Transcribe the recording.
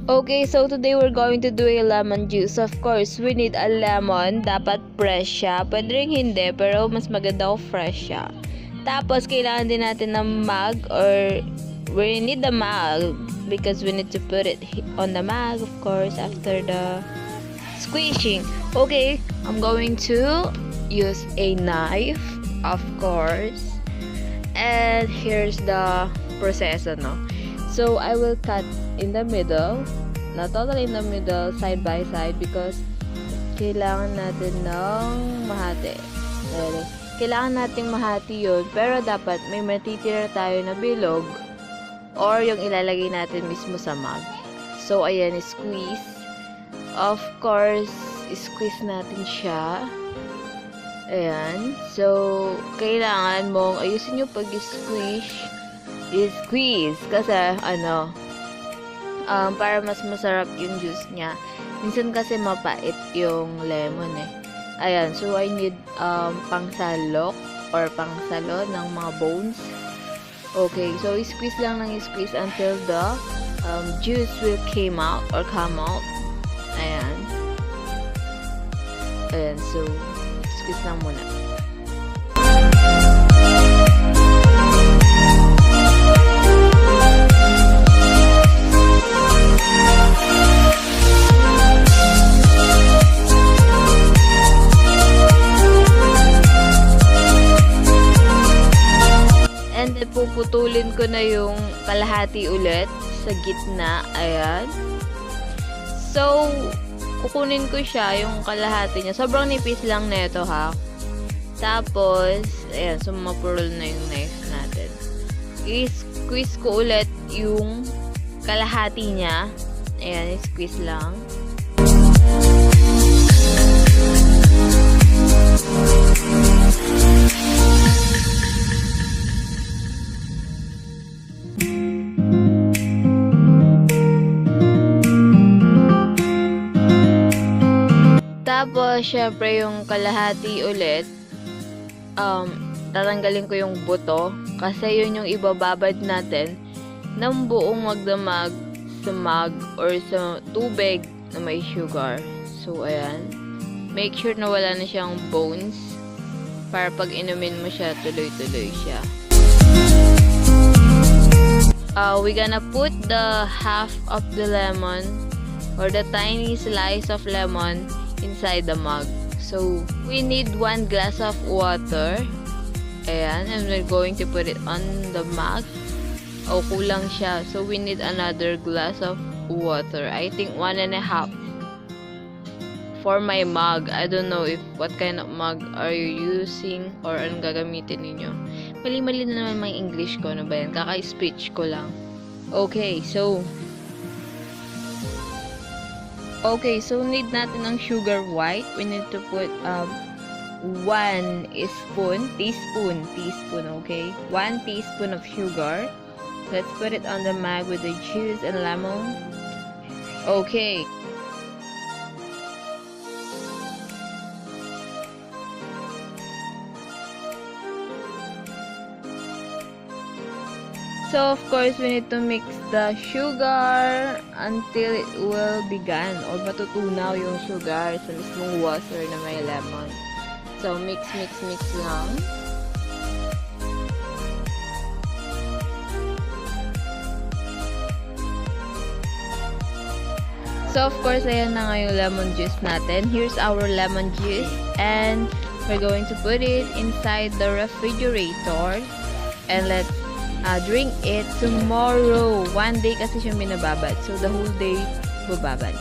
Okay, so today we're going to do a lemon juice. Of course, we need a lemon. Dapat fresh siya. Pwede rin hindi, pero mas maganda kung fresh siya. Tapos, kailangan din natin ng mug, or we need the mug because we need to put it on the mug, of course, after the squishing. Okay, I'm going to use a knife, of course. And here's the process, no? So, I will cut in the middle, not totally in the middle, side by side, because kailangan natin ng mahati. Kailangan nating mahati yun, pero dapat may matitira tayo na bilog or yung ilalagay natin mismo sa mug. So, ayan, squeeze. Of course, squeeze natin siya. Ayan. So, kailangan mong ayusin yung pag-squeeze. I-squeeze kasi para mas masarap yung juice niya. Minsan kasi mapait yung lemon eh. Ayan, so I need pangsalok or pangsalo ng mga bones. Okay, so i-squeeze lang ng i-squeeze until the juice will come out. Ayan. Ayan, so squeeze lang muna. And then, puputulin ko na yung kalahati ulit sa gitna. Ayan. So, kukunin ko siya, yung kalahati niya. Sobrang nipis lang na ito, ha. Tapos, ayan, so mapurol na yung knife natin. I-squeeze ko ulit yung kalahati niya. Ayan, i-squeeze lang. Tapos, syempre, yung kalahati ulit, tatanggalin ko yung buto kasi yun yung ibababad natin ng buong magdamag sa mug or sa tubig na may sugar. So, ayan. Make sure na wala na siyang bones para pag inumin mo siya, tuloy-tuloy siya. We're gonna put the half of the lemon or the tiny slice of lemon inside the mug. So, we need 1 glass of water. Ayan, and we're going to put it on the mug. O, kulang siya. So, we need another glass of water. I think 1.5 for my mug. I don't know if what kind of mug are you using or anong gagamitin ninyo. Mali-mali na naman mga English ko. Ano ba yan? Kaka-speech ko lang. Okay, so need natin ng sugar white. We need to put 1 teaspoon, okay? 1 teaspoon of sugar. Let's put it on the mug with the juice and lemon. Okay. So, of course, we need to mix the sugar until it will begin or matutunaw yung sugar sa mismong water na may lemon. So, mix lang. So, of course, ayan na nga yung lemon juice natin. Here's our lemon juice and we're going to put it inside the refrigerator and let's drink it tomorrow. 1 day kasi siya binababad. So, the whole day bababad.